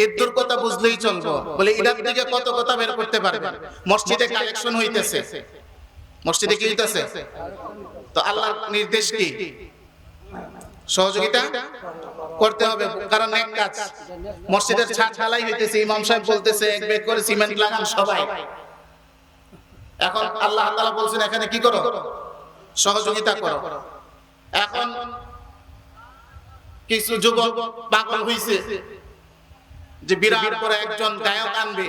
এর কথা বুঝলেই চলবো। বলে ইরাক থেকে কত কথা বের করতে পারবে। মসজিদে কালেকশন হইতেছে, মসজিদে কি হইতেছে? তো আল্লাহর নির্দেশ কি? সহযোগিতা করতে হবে, কারণ এক কাজ। মসজিদের ছাদ ঢালাই হইতেছে, ইমাম সাহেব বলতেছে এক ব্যাগ করে সিমেন্ট লাগান সবাই। এখন আল্লাহ তাআলা বলছেন এখানে কি করো? সহযোগিতা করো। এখন কিছু যুবক পাগল হইছে যে বিরাট করে একজন গায়ক আনবে,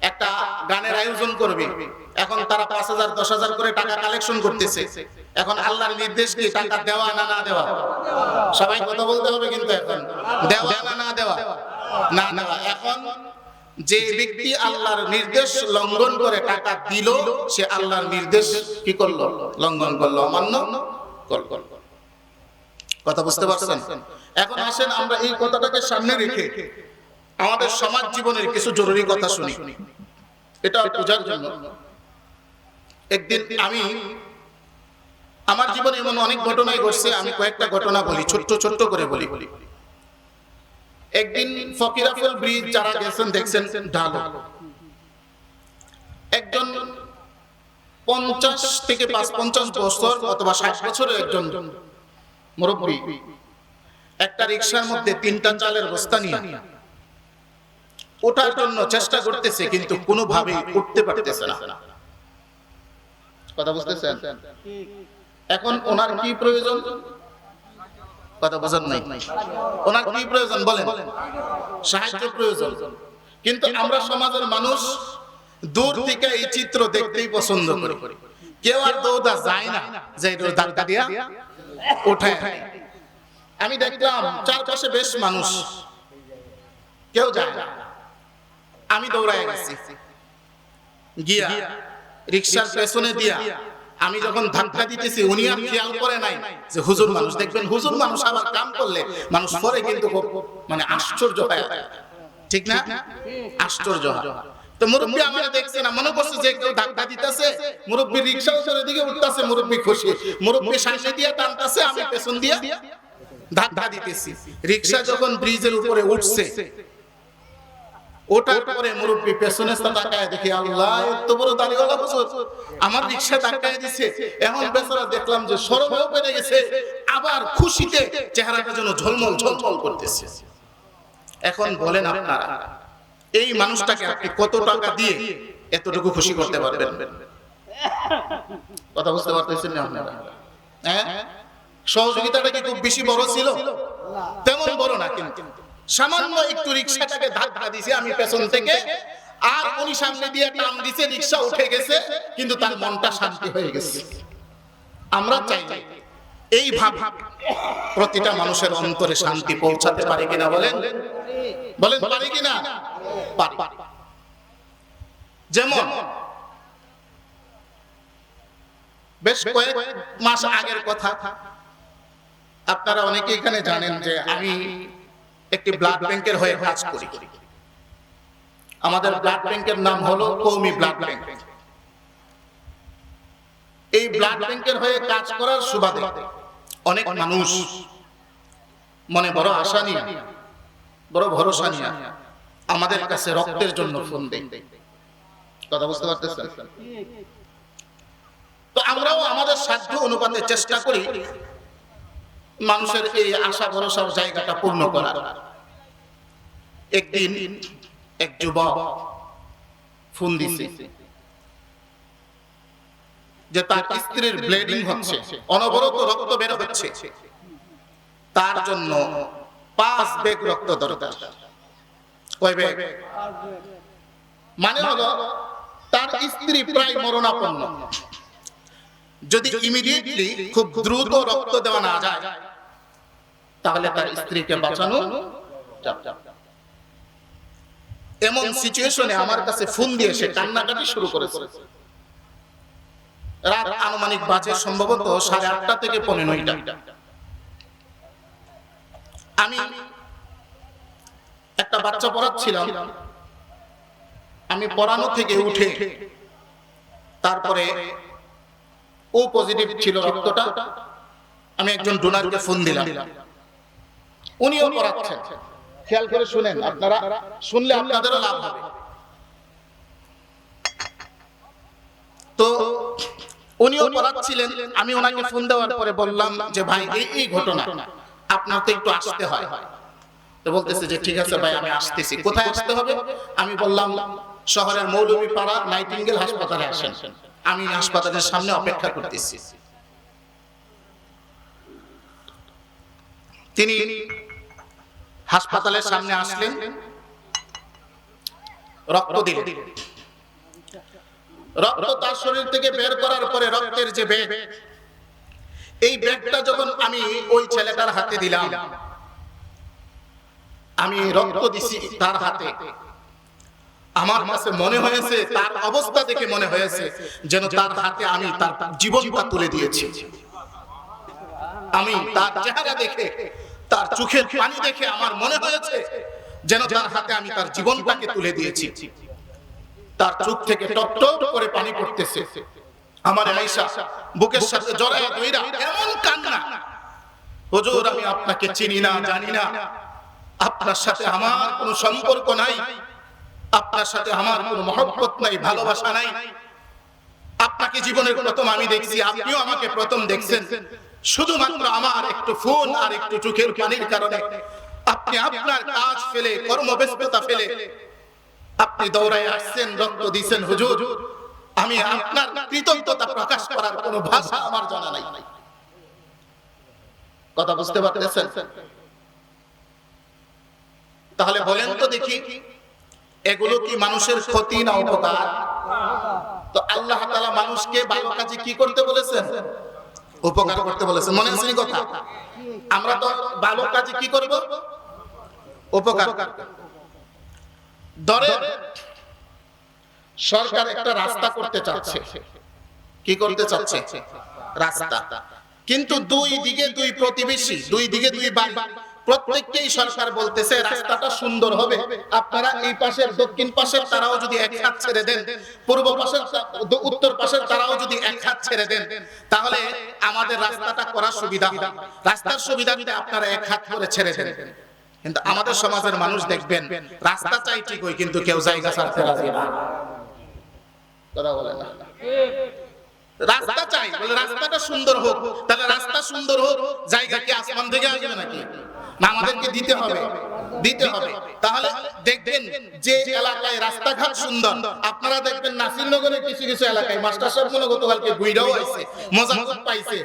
একটা গানের আয়োজন করবে। এখন তারা ৫,০০০ ১০,০০০ করে টাকা কালেকশন করতেছে। এখন আল্লাহর নির্দেশ কি? টাকা দেওয়া না না দেওয়া? সবাই কথা বলতে হবে কিন্তু। এখন দেওয়া না না দেওয়া? না দেওয়া। এখন যে ব্যক্তি আল্লাহর নির্দেশ লঙ্ঘন করে টাকা দিল, সে আল্লাহর নির্দেশ কি করলো? লঙ্ঘন করলো, অমান্য করলো। কথা বুঝতে পারছেন? এখন আসেন আমরা এই কথাটাকে সামনে রেখে আমাদের সমাজ জীবনের কিছু জরুরি কথা শুনি, এটা বোঝার জন্য। একদিন আমি আমার জীবনে এমন অনেক ঘটনাই ঘটছে, আমি কয়েকটা ঘটনা বলি, ছোট্ট ছোট্ট করে বলি। একদিন ফকিরাফুল ব্রিজ যারা গেছেন দেখছেন ঢালু, একজন ৫০ থেকে ৫৫ বছর অথবা ৬০ বছরের একজন মুরব্বী একটা রিকশার মধ্যে ৩টা চালের বস্তা নিয়ে ওঠার জন্য চেষ্টা করতেছে, কিন্তু কোনোভাবেই উঠতে পারতেছে না। কথা বুঝতেছেন? এখন ওনার কি প্রয়োজন? কথা বোঝেন নাই? ওনার কি প্রয়োজন বলেন? সাহায্য প্রয়োজন। কিন্তু আমরা সমাজের মানুষ দূর থেকে এই চিত্র দেখতেই পছন্দ করি। কেউ আর দৌড়া যায় না যে ধাক্কা দিয়া ওঠায়। আমি দেখলাম চারপাশে বেশ মানুষ, কেউ যায় না। আমি দৌড়ায় গেছি, গিয়া রিকশার পেছনে দিয়া আমি যখন ধাক্কা দিতেছি, উনি আর খেয়াল করে নাই যে হুজুর মানুষ। দেখবেন হুজুর মানুষ আবার কাম করলে মানুষ পরে কিন্তু মানে আশ্চর্য হয়, ঠিক না? আশ্চর্য হয়। তো মুরব্বী আমারে দেখছে না, মনে করছে যে কেউ ধাক্কা দিতেছে। মুরব্বী রিকশা উপরের দিকে উঠতেছে, মুরব্বী খুশি। মুরব্বী সামনে দিয়ে টানতেছে, আমি পেছন দিয়ে ধাক্কা দিতেছি। রিকশা যখন ব্রিজের উপরে উঠছে, ওটার পরে মুরব্বী পেছনে তাকায় দেখে, আল্লাহ এত বড় দাড়িওয়ালা হুজুর আমার রিকশা ধাক্কায় দিছে। এখন বেচারা দেখলাম যে শরমেও পেরে গেছে, আবার খুশিতে চেহারাটা যেন ঝলমল ঝলমল করতেছে। এখন বলেন আপনারা এই মানুষটাকে আপনি কত টাকা দিয়ে এতটুকু খুশি করতে পারবেন? কথা বুঝতে পারতেছেন না আপনারা? হ্যাঁ, সহযোগিতাটা কি খুব বেশি বড় ছিল? তেমন বড় না, কিন্তু সামান্য একটু রিকশাটাকে ধাক্কা দিয়েছে আমি পেছন থেকে, আর উনি সামনে দিয়ে টান দিছে, রিকশা উঠে গেছে, কিন্তু তার মনটা শান্তি হয়ে গেছে। আমরা চাই এই ভাব প্রতিটা মানুষের অন্তরে শান্তি পৌঁছাতে পারে কিনা? বলেন বলেন, পারে কিনা? পারে। যেমন বেশ কয়েক মাস আগের কথা, আপনারা অনেকে এখানে জানেন যে আমি একটি ব্লাড ব্যাংকের হয়ে কাজ করি। আমাদের ব্লাড ব্যাংকের নাম হলো কওমি ব্লাড ব্যাংক। এই ব্লাড ব্যাংকের হয়ে কাজ করার সুবাদে অনেক মানুষ মনে বড় আশা নিয়ে, বড় ভরসা নিয়ে আমাদের কাছে রক্তের জন্য ফোন দেয়। কথা বুঝতে পারতেছেন? তো আমরাও আমাদের সাধ্য অনুপাতে চেষ্টা করি মানুষের এই আশা ভরসার জায়গাটা পূর্ণ করার। একদিন এক যুবক ফোন দিছে যে তার স্ত্রীর ব্লিডিং হচ্ছে, অনবরত রক্ত বের হচ্ছে, তার জন্য 5 ব্যাগ রক্ত দরকার। কয় ব্যাগ? মানে হলো তার স্ত্রী প্রায় মরণাপন্ন। যদি ইমিডিয়েটলি খুব দ্রুত রক্ত দেওয়া না যায়, তাহলে তার স্ত্রীকে বাঁচানো যাবে। এমন সিচুয়েশনে আমার কাছে ফোন দিয়ে সে কান্নাকাটি শুরু করেছে। রাত আনুমানিক বাজে সম্ভবত 8:30 থেকে 9:30। আমি একটা বাচ্চা পড়াচ্ছিলাম। আমি পড়ানো থেকে উঠে তারপরে ও পজিটিভ ছিল রক্তটা, আমি একজন ডোনারকে ফোন দিলাম। উনিও পড়াচ্ছেন। খেয়াল করে শুনেন, আপনারা শুনলে আপনাদেরও লাভ হবে। তো উনিও পড়াচ্ছিলেন, আমি ওনাকে ফোন দেওয়ার পরে বললাম যে ভাই এই ঘটনা, আপনার তো একটু আসতে হয়। তো বলতেছে যে ঠিক আছে ভাই আমি আসতেছি। কোথায় আসতে হবে? আমি বললাম শহরের মৌলভীপাড়া নাইটিঙ্গেল হাসপাতালে আসেন, আমি হাসপাতালের সামনে অপেক্ষা করতেছি। তিনি হাসপাতালের সামনে আসলেন, রক্ত দিলেন। রক্ত তার শরীর থেকে বের করার পরে রক্তের যে ব্যাগ, এই ব্যাগটা যখন আমি ওই ছেলেটার হাতে দিলাম, আমি রক্ত দিছি তার হাতে, আমার কাছে মনে হয়েছে, তার অবস্থা দেখে মনে হয়েছে যেন তার হাতে আমি তার জীবনটা তুলে দিয়েছি। আমি তার চেহারা দেখে, তার চোখের পানি দেখে আমার মনে হয়েছে যেন তার হাতে আমি তার জীবনটাকে তুলে দিয়েছি। তার চোখ থেকে টপ টপ করে পানি পড়তেছে। আমার আয়েশা বুকের সাথে জড়ায় ধইরা এমন কান্না, হুজুর আমি আপনাকে চিনি না, জানি না, আপনার সাথে আমার কোনো সম্পর্ক নাই, আপনার সাথে আমার কোনো মহব্বত নাই, ভালোবাসা নাই, আপনাকে জীবনের প্রথম আমি দেখছি, আপনিও আমাকে প্রথম দেখছেন, শুধুমাত্র আমার একটু ফোন আর একটু চোখের পানির কারণে আপনি আপনার কাজ ফেলে, কর্মব্যস্ততা ফেলে আপনি দৌড়ায় আসছেন, রক্ত দিয়েছেন। হুজুর আমি আপনার কৃতজ্ঞতা প্রকাশ করার কোনো ভাষা আমার জানা নাই। কথা বুঝতে পারতেছেন? তাহলে বলেন তো দেখি, এগুলো কি মানুষের ক্ষতি না উপকার? তো আল্লাহ তাআলা মানুষকে ভালো কাজে কি করতে বলেছেন? উপকার করতে বলেছেন। মনে আছে কথা? আমরা তো ভালো কাজে কি করব? উপকার। ধরে সরকার একটা রাস্তা করতে চাচ্ছে। কি করতে চাচ্ছে? রাস্তা। কিন্তু দুই দিকে দুই প্রতিবেশী, দুই দিকে দুই বাড়ি, প্রত্যেককেই সরকার বলতেছে রাস্তাটা সুন্দর হবে, আপনারা এই পাশের দক্ষিণ পাশের তারাও যদি এক হাত ছেড়ে দেন, পূর্ব পাশের উত্তর পাশের তারাও যদি এক হাত ছেড়ে দেন, তাহলে আমাদের রাস্তাটা করার সুবিধা হবে। রাস্তার সুবিধা যদি আপনারা এক হাত করে ছেড়ে দেন। কিন্তু আমাদের সমাজের মানুষ দেখবেন রাস্তা চাই ঠিকই, কিন্তু কেউ জায়গা ছাড়তে রাজি না। কথা বলে না, রাস্তা চাই, বলে রাস্তাটা সুন্দর হোক। তাহলে রাস্তা সুন্দর হোক, জায়গা কি আসমান থেকে আসবে নাকি? না, আমাদেরকে দিতে হবে, দিতে হবে। তাহলে দেখবেন যে এলাকায় রাস্তাঘাট সুন্দর, আপনারা দেখবেন নাসিরনগরের কিছু কিছু এলাকায় মাস্টার সাহেব মনে গতকালকে গুইরাও আইছে, মজা খুব পাইছে।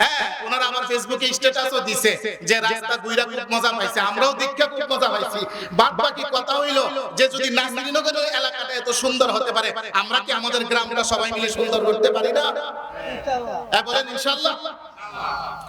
হ্যাঁ, ওনারা আমার ফেসবুকে স্ট্যাটাসও দিছে যে রাস্তা গুইরা খুব মজা পাইছে, আমরাও দীক্ষা খুব মজা পাইছি। বাদ বাকি কথা হইলো যে যদি নাসিরনগরের এলাকাটা এত সুন্দর হতে পারে, আমরা কি আমাদের গ্রামটা সবাই মিলে সুন্দর করতে পারি না? বলেন ইনশাআল্লাহ।